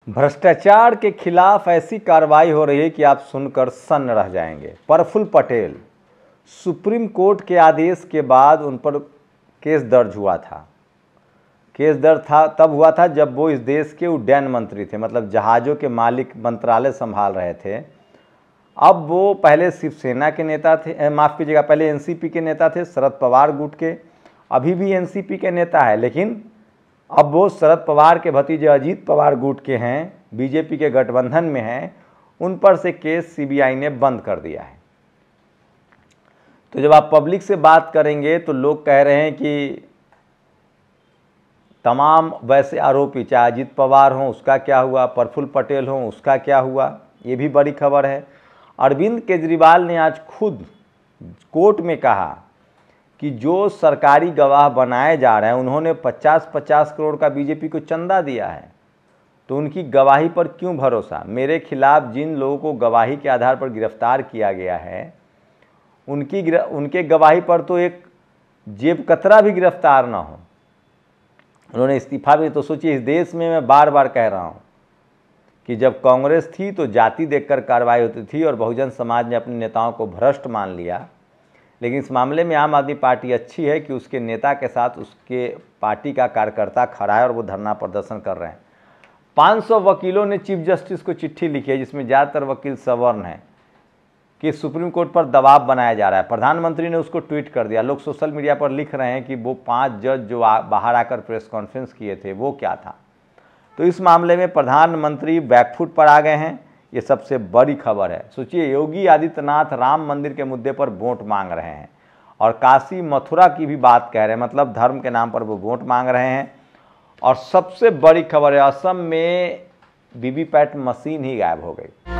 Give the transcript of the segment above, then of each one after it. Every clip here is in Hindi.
भ्रष्टाचार के खिलाफ ऐसी कार्रवाई हो रही है कि आप सुनकर सन्न रह जाएंगे। प्रफुल्ल पटेल, सुप्रीम कोर्ट के आदेश के बाद उन पर केस दर्ज हुआ था। केस दर्ज था तब हुआ था जब वो इस देश के उड्डयन मंत्री थे, मतलब जहाज़ों के मालिक मंत्रालय संभाल रहे थे। अब वो पहले शिवसेना के नेता थे, माफ़ कीजिएगा, पहले एनसीपी के नेता थे, शरद पवार गुट के, अभी भी एनसीपी के नेता है, लेकिन अब वो शरद पवार के भतीजे अजीत पवार गुट के हैं, बीजेपी के गठबंधन में हैं। उन पर से केस सीबीआई ने बंद कर दिया है। तो जब आप पब्लिक से बात करेंगे तो लोग कह रहे हैं कि तमाम वैसे आरोपी, चाहे अजीत पवार हों उसका क्या हुआ, प्रफुल्ल पटेल हों उसका क्या हुआ। ये भी बड़ी खबर है। अरविंद केजरीवाल ने आज खुद कोर्ट में कहा कि जो सरकारी गवाह बनाए जा रहे हैं उन्होंने 50-50 करोड़ का बीजेपी को चंदा दिया है, तो उनकी गवाही पर क्यों भरोसा। मेरे खिलाफ जिन लोगों को गवाही के आधार पर गिरफ्तार किया गया है उनके गवाही पर तो एक जेब कतरा भी गिरफ्तार ना हो। उन्होंने इस्तीफा भी, तो सोचिए, इस देश में मैं बार बार कह रहा हूँ कि जब कांग्रेस थी तो जाति देखकर कार्रवाई होती थी और बहुजन समाज ने अपने नेताओं को भ्रष्ट मान लिया, लेकिन इस मामले में आम आदमी पार्टी अच्छी है कि उसके नेता के साथ उसके पार्टी का कार्यकर्ता खड़ा है और वो धरना प्रदर्शन कर रहे हैं। 500 वकीलों ने चीफ जस्टिस को चिट्ठी लिखी है, जिसमें ज़्यादातर वकील सवर्ण हैं, कि सुप्रीम कोर्ट पर दबाव बनाया जा रहा है। प्रधानमंत्री ने उसको ट्वीट कर दिया। लोग सोशल मीडिया पर लिख रहे हैं कि वो 5 जज जो बाहर आकर प्रेस कॉन्फ्रेंस किए थे वो क्या था। तो इस मामले में प्रधानमंत्री बैकफुट पर आ गए हैं। ये सबसे बड़ी खबर है। सोचिए, योगी आदित्यनाथ राम मंदिर के मुद्दे पर वोट मांग रहे हैं और काशी मथुरा की भी बात कह रहे हैं, मतलब धर्म के नाम पर वो वोट मांग रहे हैं। और सबसे बड़ी खबर है, असम में वीवीपैट मशीन ही गायब हो गई।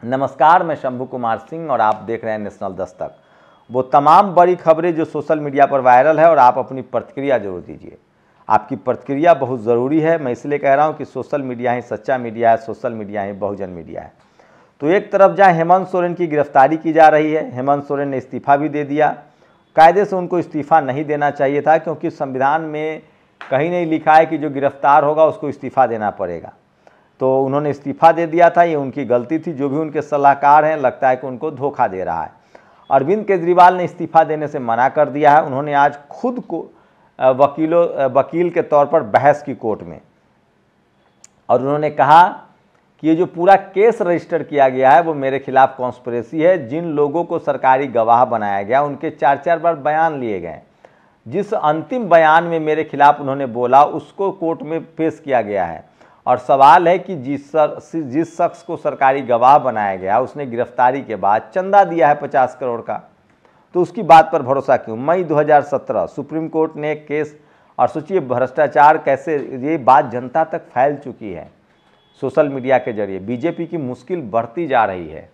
नमस्कार, मैं शंभू कुमार सिंह और आप देख रहे हैं नेशनल दस्तक। वो तमाम बड़ी खबरें जो सोशल मीडिया पर वायरल है, और आप अपनी प्रतिक्रिया जरूर दीजिए। आपकी प्रतिक्रिया बहुत ज़रूरी है। मैं इसलिए कह रहा हूं कि सोशल मीडिया ही सच्चा मीडिया है, सोशल मीडिया ही बहुजन मीडिया है। तो एक तरफ जहां हेमंत सोरेन की गिरफ्तारी की जा रही है, हेमंत सोरेन ने इस्तीफा भी दे दिया। कायदे से उनको इस्तीफा नहीं देना चाहिए था, क्योंकि संविधान में कहीं नहीं लिखा है कि जो गिरफ्तार होगा उसको इस्तीफा देना पड़ेगा। तो उन्होंने इस्तीफा दे दिया था, ये उनकी गलती थी। जो भी उनके सलाहकार हैं, लगता है कि उनको धोखा दे रहा है। अरविंद केजरीवाल ने इस्तीफा देने से मना कर दिया है। उन्होंने आज खुद को वकील के तौर पर बहस की कोर्ट में, और उन्होंने कहा कि ये जो पूरा केस रजिस्टर किया गया है वो मेरे खिलाफ कॉन्स्पिरेसी है। जिन लोगों को सरकारी गवाह बनाया गया उनके 4-4 बार बयान लिए गए। जिस अंतिम बयान में मेरे खिलाफ उन्होंने बोला उसको कोर्ट में पेश किया गया है, और सवाल है कि जिस शख्स को सरकारी गवाह बनाया गया उसने गिरफ्तारी के बाद चंदा दिया है 50 करोड़ का, तो उसकी बात पर भरोसा क्यों। मई 2017 सुप्रीम कोर्ट ने केस, और सोचिए भ्रष्टाचार कैसे, ये बात जनता तक फैल चुकी है सोशल मीडिया के जरिए। बीजेपी की मुश्किल बढ़ती जा रही है।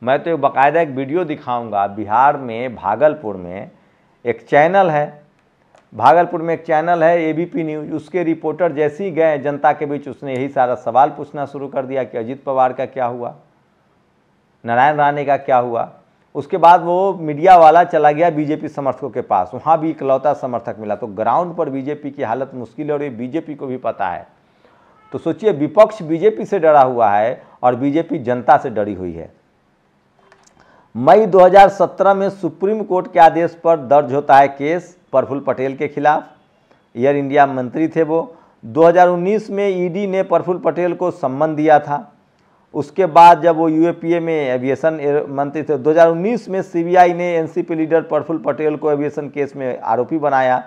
मैं तो बाकायदा एक वीडियो दिखाऊंगा। बिहार में भागलपुर में एक चैनल है, एबीपी न्यूज, उसके रिपोर्टर जैसे ही गए जनता के बीच, उसने यही सारा सवाल पूछना शुरू कर दिया कि अजीत पवार का क्या हुआ, नारायण राणे का क्या हुआ। उसके बाद वो मीडिया वाला चला गया बीजेपी समर्थकों के पास, वहाँ भी इकलौता समर्थक मिला। तो ग्राउंड पर बीजेपी की हालत मुश्किल है, और ये बीजेपी को भी पता है। तो सोचिए, विपक्ष बीजेपी से डरा हुआ है और बीजेपी जनता से डरी हुई है। मई 2017 में सुप्रीम कोर्ट के आदेश पर दर्ज होता है केस प्रफुल्ल पटेल के खिलाफ। एयर इंडिया मंत्री थे वो। 2019 में ईडी ने प्रफुल्ल पटेल को सम्मन दिया था। उसके बाद जब वो यूएपीए में एविएशन मंत्री थे, 2019 में सीबीआई ने एनसीपी लीडर प्रफुल्ल पटेल को एविएशन केस में आरोपी बनाया।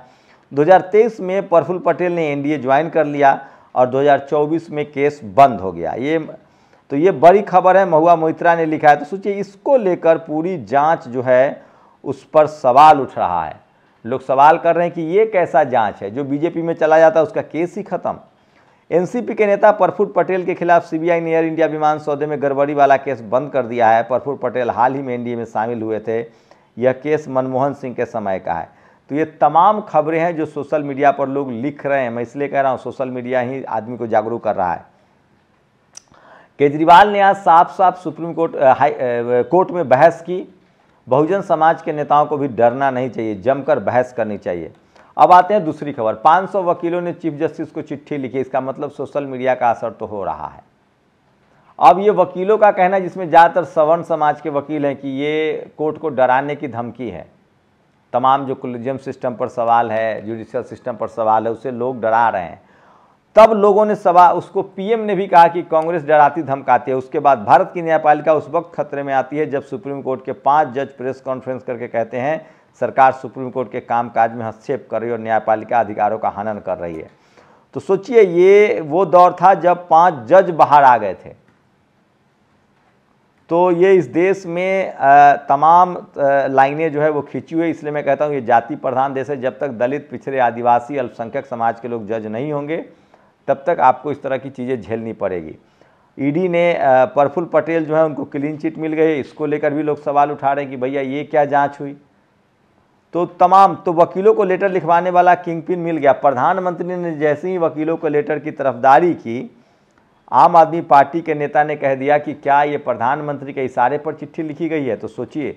2023 में प्रफुल्ल पटेल ने एनडीए ज्वाइन कर लिया, और 2024 में केस बंद हो गया। ये बड़ी खबर है, महुआ मोइत्रा ने लिखा है। तो सोचिए, इसको लेकर पूरी जांच जो है उस पर सवाल उठ रहा है। लोग सवाल कर रहे हैं कि ये कैसा जांच है, जो बीजेपी में चला जाता है उसका केस ही खत्म। एनसीपी के नेता प्रफुल्ल पटेल के खिलाफ सीबीआई ने एयर इंडिया विमान सौदे में गड़बड़ी वाला केस बंद कर दिया है। प्रफुल्ल पटेल हाल ही में एनडीए में शामिल हुए थे। यह केस मनमोहन सिंह के समय का है। तो ये तमाम खबरें हैं जो सोशल मीडिया पर लोग लिख रहे हैं। मैं इसलिए कह रहा हूँ, सोशल मीडिया ही आदमी को जागरूक कर रहा है। केजरीवाल ने आज साफ साफ सुप्रीम कोर्ट में बहस की। बहुजन समाज के नेताओं को भी डरना नहीं चाहिए, जमकर बहस करनी चाहिए। अब आते हैं दूसरी खबर। 500 वकीलों ने चीफ जस्टिस को चिट्ठी लिखी। इसका मतलब सोशल मीडिया का असर तो हो रहा है। अब ये वकीलों का कहना, जिसमें ज़्यादातर सवर्ण समाज के वकील हैं, कि ये कोर्ट को डराने की धमकी है। तमाम जो कोलिजियम सिस्टम पर सवाल है, जुडिशियल सिस्टम पर सवाल है, उसे लोग डरा रहे हैं। तब लोगों ने सवाल, उसको पीएम ने भी कहा कि कांग्रेस डराती धमकाती है। उसके बाद भारत की न्यायपालिका उस वक्त खतरे में आती है जब सुप्रीम कोर्ट के 5 जज प्रेस कॉन्फ्रेंस करके कहते हैं सरकार सुप्रीम कोर्ट के कामकाज में हस्तक्षेप कर रही है और न्यायपालिका अधिकारों का हनन कर रही है। तो सोचिए, ये वो दौर था जब 5 जज बाहर आ गए थे। तो ये इस देश में तमाम लाइनें जो है वो खींची हुई। इसलिए मैं कहता हूँ ये जाति प्रधान देश है। जब तक दलित, पिछड़े, आदिवासी, अल्पसंख्यक समाज के लोग जज नहीं होंगे, तब तक आपको इस तरह की चीज़ें झेलनी पड़ेगी। ईडी ने प्रफुल्ल पटेल जो है उनको क्लीन चिट मिल गई। इसको लेकर भी लोग सवाल उठा रहे हैं कि भैया ये क्या जांच हुई। तो वकीलों को लेटर लिखवाने वाला किंगपिन मिल गया। प्रधानमंत्री ने जैसे ही वकीलों को लेटर की तरफदारी की, आम आदमी पार्टी के नेता ने कह दिया कि क्या ये प्रधानमंत्री के इशारे पर चिट्ठी लिखी गई है। तो सोचिए।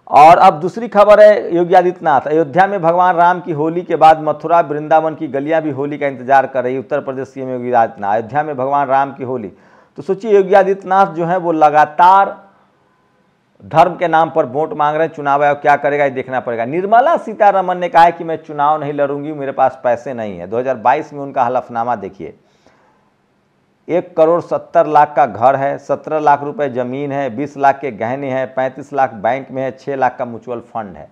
और अब दूसरी खबर है योगी आदित्यनाथ। अयोध्या में भगवान राम की होली के बाद मथुरा, वृंदावन की गलियां भी होली का इंतजार कर रही। उत्तर प्रदेश सीएम योगी आदित्यनाथ, अयोध्या में भगवान राम की होली। तो सोचिए, योगी आदित्यनाथ जो है वो लगातार धर्म के नाम पर वोट मांग रहे हैं। चुनाव आयोग क्या करेगा ये देखना पड़ेगा। निर्मला सीतारमण ने कहा है कि मैं चुनाव नहीं लड़ूंगी, मेरे पास पैसे नहीं है। 2022 में उनका हलफनामा देखिए। 1,70,00,000 का घर है, 17 लाख रुपए जमीन है, 20 लाख के गहने हैं, 35 लाख बैंक में है, 6 लाख का म्यूचुअल फंड है।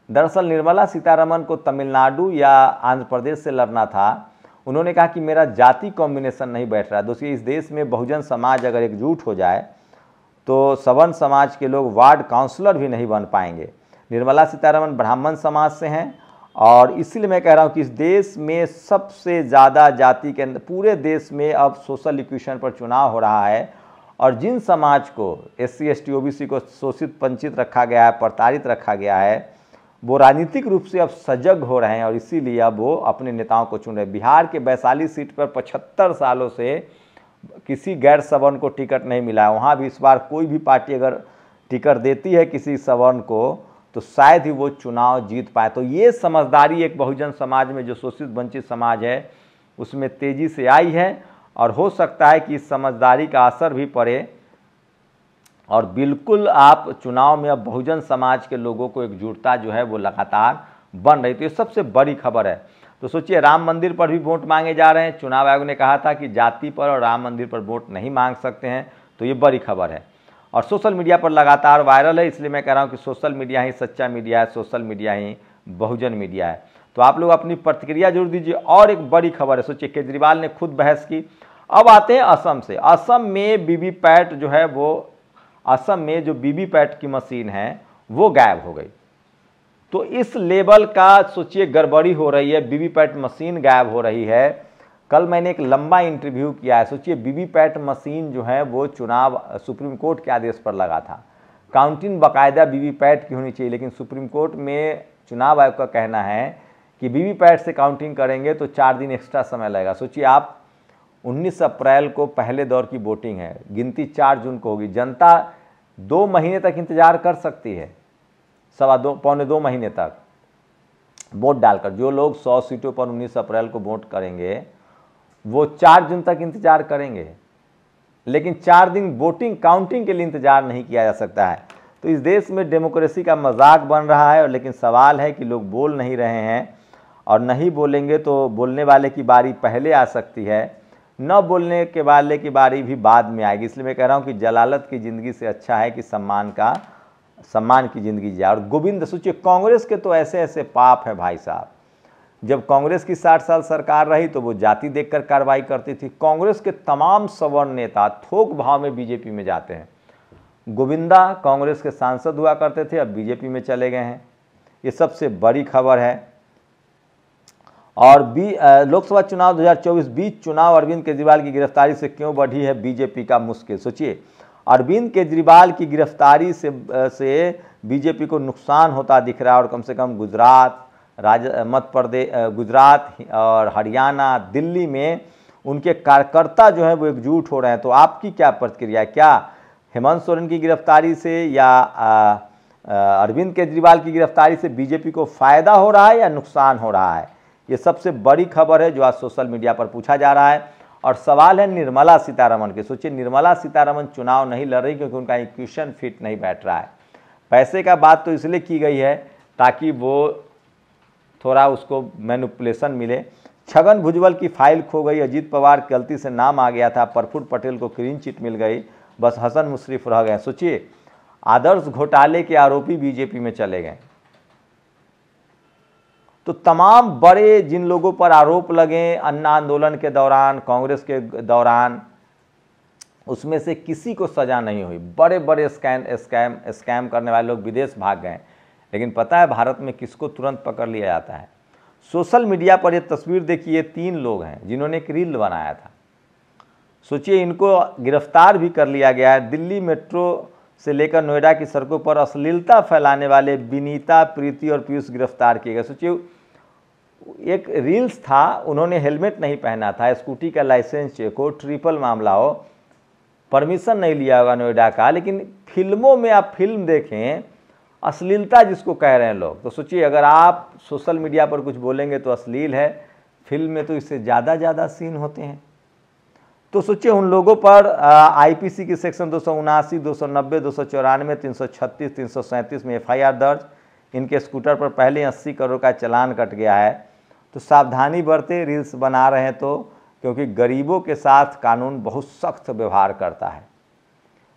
दरअसल निर्मला सीतारमण को तमिलनाडु या आंध्र प्रदेश से लड़ना था। उन्होंने कहा कि मेरा जाति कॉम्बिनेशन नहीं बैठ रहा। दोस्तों, इस देश में बहुजन समाज अगर एकजुट हो जाए तो सवर्ण समाज के लोग वार्ड काउंसलर भी नहीं बन पाएंगे। निर्मला सीतारमण ब्राह्मण समाज से हैं और इसीलिए मैं कह रहा हूँ कि इस देश में सबसे ज़्यादा जाति के अंदर, पूरे देश में अब सोशल इक्वेशन पर चुनाव हो रहा है। और जिन समाज को SC ST OBC को शोषित, वंचित रखा गया है, प्रताड़ित रखा गया है, वो राजनीतिक रूप से अब सजग हो रहे हैं और इसीलिए अब वो अपने नेताओं को चुन रहे हैं। बिहार के वैशाली सीट पर 75 सालों से किसी गैर सवर्ण को टिकट नहीं मिला है। वहाँ भी इस बार कोई भी पार्टी अगर टिकट देती है किसी सवर्ण को तो शायद ही वो चुनाव जीत पाए। तो ये समझदारी एक बहुजन समाज में, जो शोषित वंचित समाज है, उसमें तेजी से आई है और हो सकता है कि इस समझदारी का असर भी पड़े और बिल्कुल आप चुनाव में अब बहुजन समाज के लोगों को एकजुटता जो है वो लगातार बन रही। तो ये सबसे बड़ी खबर है। तो सोचिए, राम मंदिर पर भी वोट मांगे जा रहे हैं। चुनाव आयोग ने कहा था कि जाति पर और राम मंदिर पर वोट नहीं मांग सकते हैं। तो ये बड़ी खबर है और सोशल मीडिया पर लगातार वायरल है। इसलिए मैं कह रहा हूँ कि सोशल मीडिया ही सच्चा मीडिया है, सोशल मीडिया ही बहुजन मीडिया है। तो आप लोग अपनी प्रतिक्रिया जरूर दीजिए। और एक बड़ी खबर है, सोचिए, केजरीवाल ने खुद बहस की। अब आते हैं असम से। असम में वीवीपैट जो है वो, असम में जो वीवीपैट की मशीन है वो गायब हो गई। तो इस लेवल का सोचिए गड़बड़ी हो रही है, वीवीपैट मशीन गायब हो रही है। कल मैंने एक लंबा इंटरव्यू किया है। सोचिए, वीवीपैट मशीन जो है वो चुनाव सुप्रीम कोर्ट के आदेश पर लगा था। काउंटिंग बाकायदा वीवीपैट की होनी चाहिए, लेकिन सुप्रीम कोर्ट में चुनाव आयोग का कहना है कि वीवीपैट से काउंटिंग करेंगे तो 4 दिन एक्स्ट्रा समय लगेगा। सोचिए आप, 19 अप्रैल को पहले दौर की वोटिंग है, गिनती 4 जून को होगी। जनता 2 महीने तक इंतजार कर सकती है, पौने 2 महीने तक वोट डालकर। जो लोग 100 सीटों पर 19 अप्रैल को वोट करेंगे वो 4 जून तक इंतजार करेंगे, लेकिन 4 दिन वोटिंग काउंटिंग के लिए इंतजार नहीं किया जा सकता है। तो इस देश में डेमोक्रेसी का मजाक बन रहा है। और लेकिन सवाल है कि लोग बोल नहीं रहे हैं और नहीं बोलेंगे तो बोलने वाले की बारी पहले आ सकती है, न बोलने के वाले की बारी भी बाद में आएगी। इसलिए मैं कह रहा हूँ कि जलालत की ज़िंदगी से अच्छा है कि सम्मान की ज़िंदगी जाए। और गोविंद, सोचिए, कांग्रेस के तो ऐसे ऐसे पाप हैं भाई साहब। जब कांग्रेस की 60 साल सरकार रही तो वो जाति देखकर कार्रवाई करती थी। कांग्रेस के तमाम सवर्ण नेता थोक भाव में बीजेपी में जाते हैं। गोविंदा कांग्रेस के सांसद हुआ करते थे, अब बीजेपी में चले गए हैं। ये सबसे बड़ी खबर है। और लोकसभा चुनाव 2024 बीच चुनाव, अरविंद केजरीवाल की गिरफ्तारी से क्यों बढ़ी है बीजेपी का मुश्किल। सोचिए, अरविंद केजरीवाल की गिरफ्तारी से बीजेपी को नुकसान होता दिख रहा है और कम से कम गुजरात, मध्य प्रदेश, गुजरात और हरियाणा, दिल्ली में उनके कार्यकर्ता जो है वो एकजुट हो रहे हैं। तो आपकी क्या प्रतिक्रिया है? क्या हेमंत सोरेन की गिरफ्तारी से या अरविंद केजरीवाल की गिरफ्तारी से बीजेपी को फायदा हो रहा है या नुकसान हो रहा है? ये सबसे बड़ी खबर है जो आज सोशल मीडिया पर पूछा जा रहा है। और सवाल है निर्मला सीतारमण के। सोचिए, निर्मला सीतारमण चुनाव नहीं लड़ रही क्योंकि उनका इक्वेशन फिट नहीं बैठ रहा है। पैसे का बात तो इसलिए की गई है ताकि वो थोड़ा उसको मैनिपुलेशन मिले। छगन भुजबल की फाइल खो गई, अजीत पवार गलती से नाम आ गया था, प्रफुल्ल पटेल को क्लीन चिट मिल गई, बस हसन मुशर्रफ रह गए। सोचिए, आदर्श घोटाले के आरोपी बीजेपी में चले गए। तो तमाम बड़े जिन लोगों पर आरोप लगे अन्ना आंदोलन के दौरान, कांग्रेस के दौरान, उसमें से किसी को सजा नहीं हुई। बड़े बड़े स्कैम करने वाले लोग विदेश भाग गए। लेकिन पता है भारत में किसको तुरंत पकड़ लिया जाता है? सोशल मीडिया पर ये तस्वीर देखिए, ये 3 लोग हैं जिन्होंने एक रील बनाया था। सोचिए, इनको गिरफ्तार भी कर लिया गया है। दिल्ली मेट्रो से लेकर नोएडा की सड़कों पर अश्लीलता फैलाने वाले विनीता, प्रीति और पीयूष गिरफ्तार किए गए। सोचिए, एक रील्स था, उन्होंने हेलमेट नहीं पहना था, स्कूटी का लाइसेंस चेक हो, ट्रिपल मामला हो, परमिशन नहीं लिया होगा नोएडा का, लेकिन फिल्मों में आप फिल्म देखें, अश्लीलता जिसको कह रहे हैं लोग। तो सोचिए, अगर आप सोशल मीडिया पर कुछ बोलेंगे तो अश्लील है, फिल्म में तो इससे ज़्यादा सीन होते हैं। तो सोचिए, उन लोगों पर आईपीसी की सेक्शन 279, 290, 294, 336, 337 में एफआईआर दर्ज। इनके स्कूटर पर पहले 80 करोड़ का चालान कट गया है। तो सावधानी बरतें रील्स बना रहे हैं तो, क्योंकि गरीबों के साथ कानून बहुत सख्त व्यवहार करता है।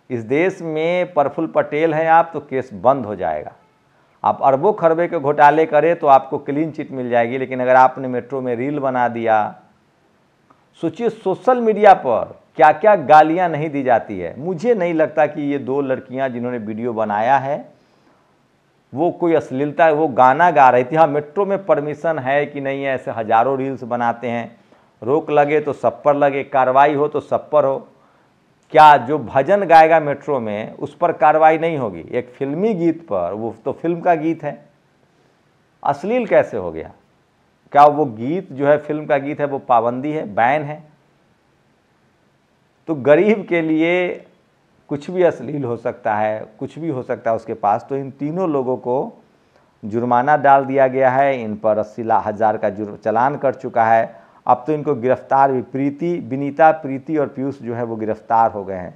इस देश में प्रफुल्ल पटेल हैं आप तो केस बंद हो जाएगा। आप अरबों खरबे के घोटाले करें तो आपको क्लीन चिट मिल जाएगी। लेकिन अगर आपने मेट्रो में रील बना दिया, सोचिए सोशल मीडिया पर क्या क्या गालियां नहीं दी जाती है। मुझे नहीं लगता कि ये 2 लड़कियां जिन्होंने वीडियो बनाया है वो कोई अश्लीलता, वो गाना गा रही थी। हाँ, मेट्रो में परमिशन है कि नहीं है, ऐसे हजारों रील्स बनाते हैं। रोक लगे तो सब पर लगे, कार्रवाई हो तो सब पर हो। क्या जो भजन गाएगा मेट्रो में उस पर कार्रवाई नहीं होगी? एक फिल्मी गीत पर, वो तो फिल्म का गीत है, अश्लील कैसे हो गया? क्या वो गीत जो है फिल्म का गीत है, वो पाबंदी है, बैन है? तो गरीब के लिए कुछ भी अश्लील हो सकता है, कुछ भी हो सकता है उसके पास। तो इन तीनों लोगों को जुर्माना डाल दिया गया है, इन पर 80,000 का चालान कट चुका है। अब तो इनको गिरफ्तार भी, विनीता, प्रीति और पीयूष जो है वो गिरफ्तार हो गए हैं।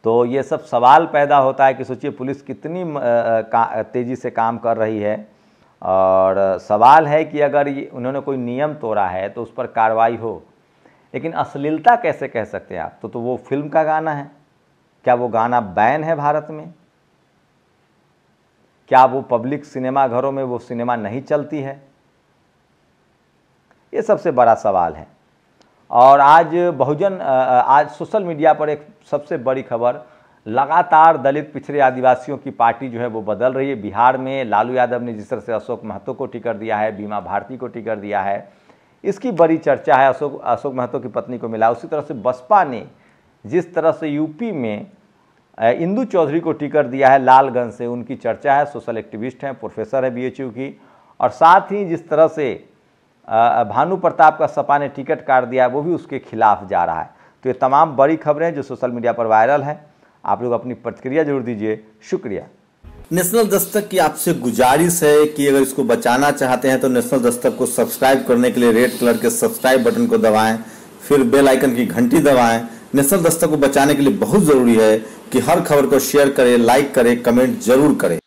तो ये सब सवाल पैदा होता है कि सोचिए पुलिस कितनी तेज़ी से काम कर रही है। और सवाल है कि अगर ये उन्होंने कोई नियम तोड़ा है तो उस पर कार्रवाई हो। लेकिन अश्लीलता कैसे कह सकते हैं आप? तो वो फिल्म का गाना है, क्या वो गाना बैन है भारत में? क्या वो पब्लिक सिनेमा घरों में वो सिनेमा नहीं चलती है? ये सबसे बड़ा सवाल है। और आज सोशल मीडिया पर एक सबसे बड़ी खबर, लगातार दलित पिछड़े आदिवासियों की पार्टी जो है वो बदल रही है। बिहार में लालू यादव ने जिस तरह से अशोक महतो को टिकट दिया है, बीमा भारती को टिकट दिया है, इसकी बड़ी चर्चा है। अशोक महतो की पत्नी को मिला। उसी तरह से बसपा ने जिस तरह से यूपी में इंदु चौधरी को टिकट दिया है लालगंज से, उनकी चर्चा है। सोशल एक्टिविस्ट हैं, प्रोफेसर है बीएचयू की। और साथ ही जिस तरह से भानु प्रताप का सपा ने टिकट काट दिया, वो भी उसके खिलाफ जा रहा है। तो ये तमाम बड़ी खबरें जो सोशल मीडिया पर वायरल हैं, आप लोग अपनी प्रतिक्रिया जरूर दीजिए। शुक्रिया। नेशनल दस्तक की आपसे गुजारिश है कि अगर इसको बचाना चाहते हैं तो नेशनल दस्तक को सब्सक्राइब करने के लिए रेड कलर के सब्सक्राइब बटन को दबाएं, फिर बेल आइकन की घंटी दबाएं। नेशनल दस्तक को बचाने के लिए बहुत जरूरी है कि हर खबर को शेयर करें, लाइक करें, कमेंट जरूर करें।